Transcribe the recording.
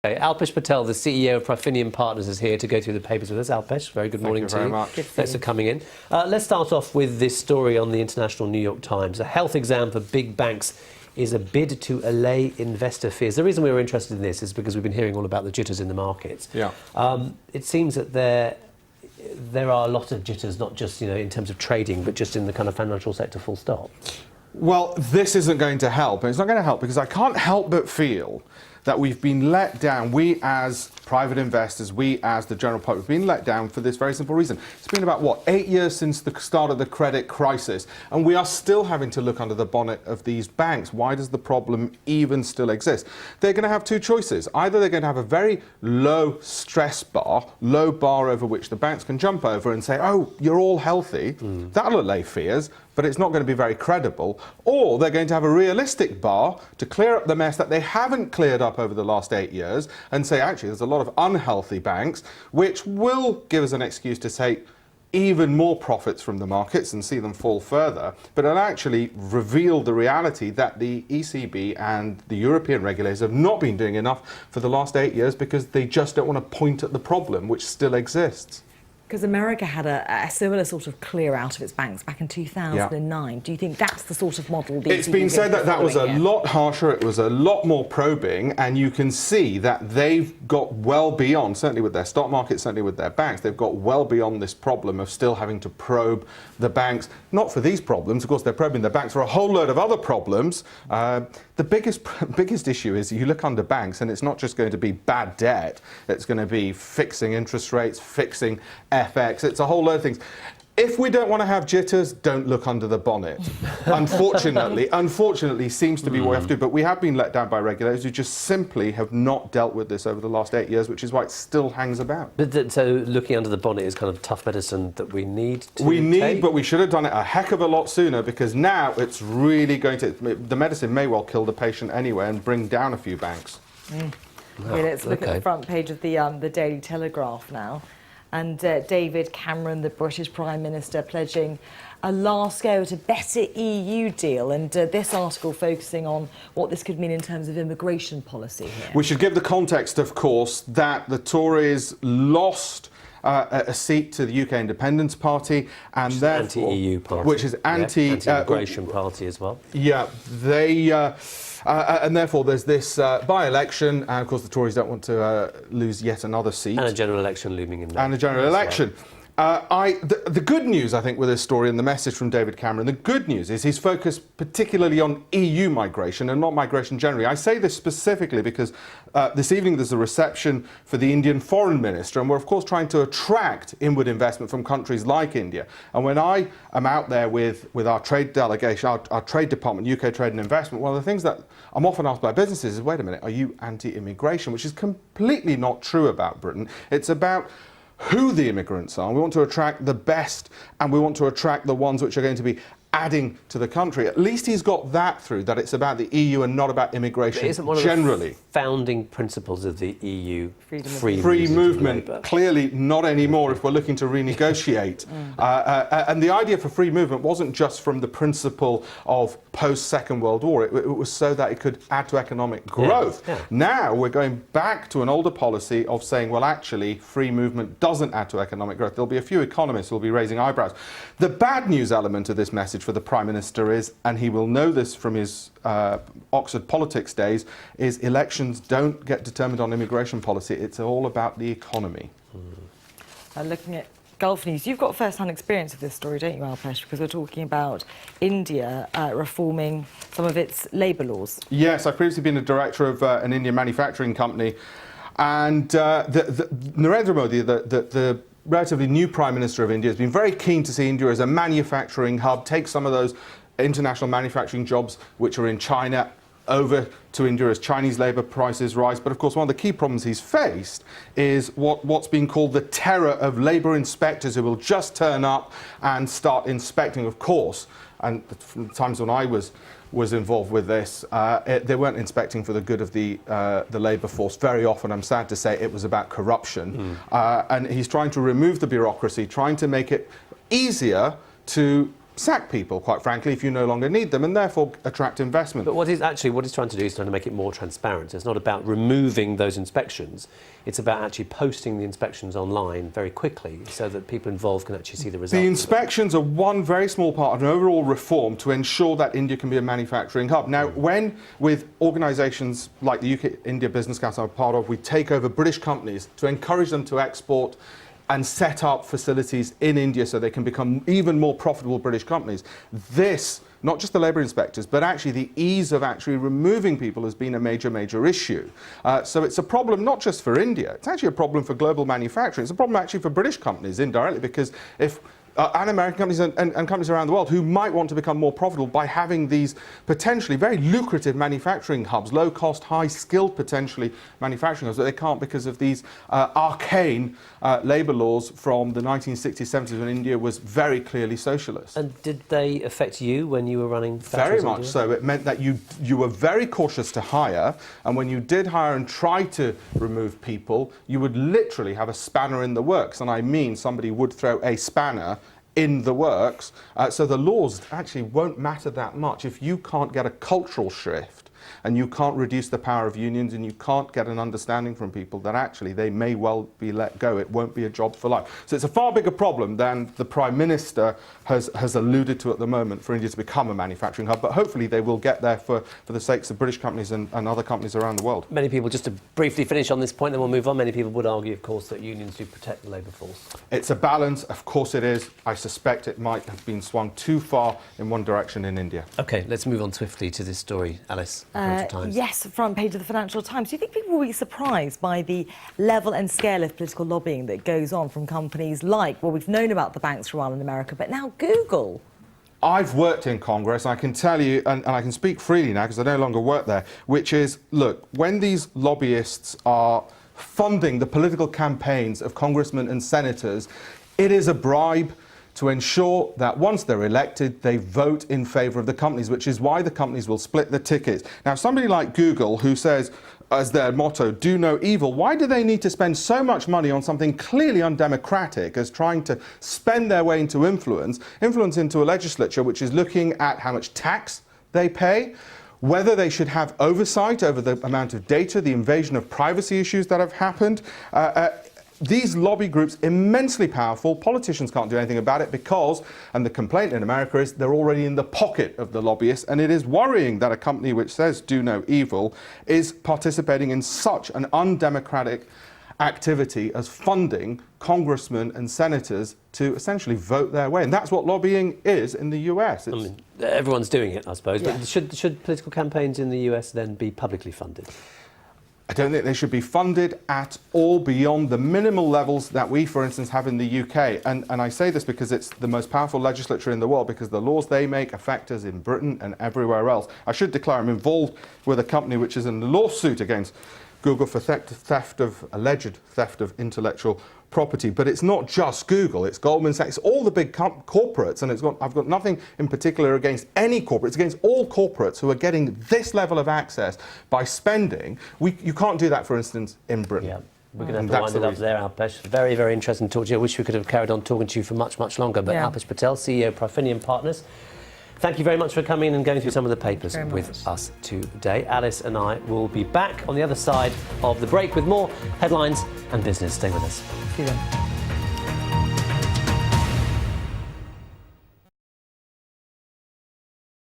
Alpesh B.Patel, the CEO of Profinium Partners, is here to go through the papers with us. Alpesh, very good morning to you. Thank you very much. Thanks for coming in. Let's start off with this story on the International New York Times. A health exam for big banks is a bid to allay investor fears. The reason we were interested in this is because we've been hearing all about the jitters in the markets. Yeah. It seems that there are a lot of jitters, not just in terms of trading, but just in the kind of financial sector full stop. Well, this isn't going to help, and it's not going to help because I can't help but feel that we've been let down. We as private investors, we as the general public, have been let down for this very simple reason. It's been about, 8 years since the start of the credit crisis, and we are still having to look under the bonnet of these banks. Why does the problem even still exist? They're going to have two choices. Either they're going to have a very low stress bar, low bar over which the banks can jump over and say, oh, you're all healthy. That'll allay fears, but it's not going to be very credible. Or they're going to have a realistic bar to clear up the mess that they haven't cleared up over the last 8 years and say, actually, there's a lot of unhealthy banks, which will give us an excuse to take even more profits from the markets and see them fall further, but it'll actually reveal the reality that the ECB and the European regulators have not been doing enough for the last 8 years because they just don't want to point at the problem, which still exists. Because America had a similar sort of clear out of its banks back in 2009. Do you think that's the sort of model? It's been said that that was a lot harsher, it was a lot more probing, and you can see that they've got well beyond, certainly with their stock market, certainly with their banks, they've got well beyond this problem of still having to probe the banks. Not for these problems, of course, they're probing the banks for a whole load of other problems. The biggest issue is you look under banks and it's not just going to be bad debt, it's going to be fixing interest rates, fixing FX, it's a whole load of things. If we don't want to have jitters, don't look under the bonnet. Unfortunately, seems to be what we have to do. But we have been let down by regulators who just simply have not dealt with this over the last 8 years, which is why it still hangs about. So looking under the bonnet is kind of tough medicine that we need to take? But we should have done it a heck of a lot sooner, because now it's really going to... The medicine may well kill the patient anyway and bring down a few banks. Let's look at the front page of the Daily Telegraph now. And David Cameron, the British Prime Minister, pledging a last go at a better EU deal. And this article focusing on what this could mean in terms of immigration policy here. We should give the context, of course, that the Tories lost a seat to the UK Independence Party, and therefore anti-EU party, which is anti-immigration party as well. Yeah, they and therefore there's this by-election, and of course the Tories don't want to lose yet another seat. And a general election looming in there. And a general election. The good news, I think, with this story and the message from David Cameron, the good news is he's focused particularly on EU migration and not migration generally. I say this specifically because this evening there's a reception for the Indian Foreign Minister, and we're of course trying to attract inward investment from countries like India. And when I am out there with our trade delegation, our trade department, UK Trade and Investment, one of the things that I'm often asked by businesses is, wait a minute, are you anti-immigration? Which is completely not true about Britain. It's about who the immigrants are. We want to attract the best, and we want to attract the ones which are going to be adding to the country. At least he's got that through, that it's about the EU and not about immigration generally. The founding principles of the EU, free movement. Clearly not anymore if we're looking to renegotiate. And the idea for free movement wasn't just from the principle of post-Second World War. It was so that it could add to economic growth. Now we're going back to an older policy of saying, well, actually, free movement doesn't add to economic growth. There'll be a few economists who will be raising eyebrows. The bad news element of this message for the Prime Minister is, and he will know this from his Oxford politics days, is elections don't get determined on immigration policy. It's all about the economy. Looking at Gulf news, you've got first-hand experience of this story, don't you, Alpesh? Because we're talking about India reforming some of its labour laws. Yes, I've previously been a director of an Indian manufacturing company, and Narendra Modi, the relatively new Prime Minister of India, has been very keen to see India as a manufacturing hub, take some of those international manufacturing jobs which are in China over to India as Chinese labour prices rise. But of course, one of the key problems he's faced is what's been called the terror of labour inspectors who will just turn up and start inspecting, of course. And from the times when I was involved with this, they weren't inspecting for the good of the labour force. Very often, I'm sad to say, it was about corruption. And he's trying to remove the bureaucracy, trying to make it easier to sack people, quite frankly, if you no longer need them, and therefore attract investment. But what he's trying to do is trying to make it more transparent. It's not about removing those inspections. It's about actually posting the inspections online very quickly so that people involved can actually see the results. The inspections are one very small part of an overall reform to ensure that India can be a manufacturing hub. Now, when with organisations like the UK-India Business Council I'm part of, we take over British companies to encourage them to export and set up facilities in India so they can become even more profitable British companies. This, not just the labour inspectors, but actually the ease of actually removing people has been a major, major issue. So it's a problem not just for India, it's actually a problem for global manufacturing. It's a problem actually for British companies indirectly, because if and American companies and companies around the world who might want to become more profitable by having these potentially very lucrative manufacturing hubs, low-cost, high-skilled potentially manufacturing hubs, but they can't because of these arcane labour laws from the 1960s, 70s when India was very clearly socialist. And did they affect you when you were running Very factories? much so. It meant that you were very cautious to hire, and when you did hire and try to remove people, you would literally have a spanner in the works, and I mean somebody would throw a spanner in the works, so the laws actually won't matter that much if you can't get a cultural shift and you can't reduce the power of unions and you can't get an understanding from people that actually they may well be let go. It won't be a job for life. So it's a far bigger problem than the Prime Minister has alluded to at the moment for India to become a manufacturing hub, but hopefully they will get there for the sakes of British companies and other companies around the world. Many people, just to briefly finish on this point, then we'll move on, many people would argue, of course, that unions do protect the labour force. It's a balance, of course it is. I suspect it might have been swung too far in one direction in India. OK, let's move on swiftly to this story, Alice. Yes, front page of the Financial Times. Do you think people will be surprised by the level and scale of political lobbying that goes on from companies like, well, we've known about the banks for a while in America, but now Google? I've worked in Congress, I can tell you, and I can speak freely now because I no longer work there, which is, look, when these lobbyists are funding the political campaigns of congressmen and senators, it is a bribe to ensure that once they're elected, they vote in favour of the companies, which is why the companies will split the tickets. Now, somebody like Google, who says, as their motto, do no evil, why do they need to spend so much money on something clearly undemocratic as trying to spend their way into influence into a legislature which is looking at how much tax they pay, whether they should have oversight over the amount of data, the invasion of privacy issues that have happened. These lobby groups, immensely powerful, politicians can't do anything about it because, and the complaint in America is, they're already in the pocket of the lobbyists, and it is worrying that a company which says do no evil is participating in such an undemocratic activity as funding congressmen and senators to essentially vote their way. And that's what lobbying is in the US. I mean, everyone's doing it, I suppose, Yeah. but should political campaigns in the US then be publicly funded? I don't think they should be funded at all beyond the minimal levels that we, for instance, have in the UK. And I say this because it's the most powerful legislature in the world, because the laws they make affect us in Britain and everywhere else. I should declare I'm involved with a company which is in a lawsuit against Google for alleged theft of intellectual property. But it's not just Google, it's Goldman Sachs, all the big corporates, and I've got nothing in particular against any corporate, it's against all corporates who are getting this level of access by spending. You can't do that, for instance, in Britain. Yeah. We're going to have to wind it up there, Alpesh. Very, very interesting to talk to you. I wish we could have carried on talking to you for much, much longer. But Alpesh Patel, CEO, Profinium Partners, thank you very much for coming in and going through some of the papers with us today. Alice and I will be back on the other side of the break with more headlines and business. Stay with us. See you then.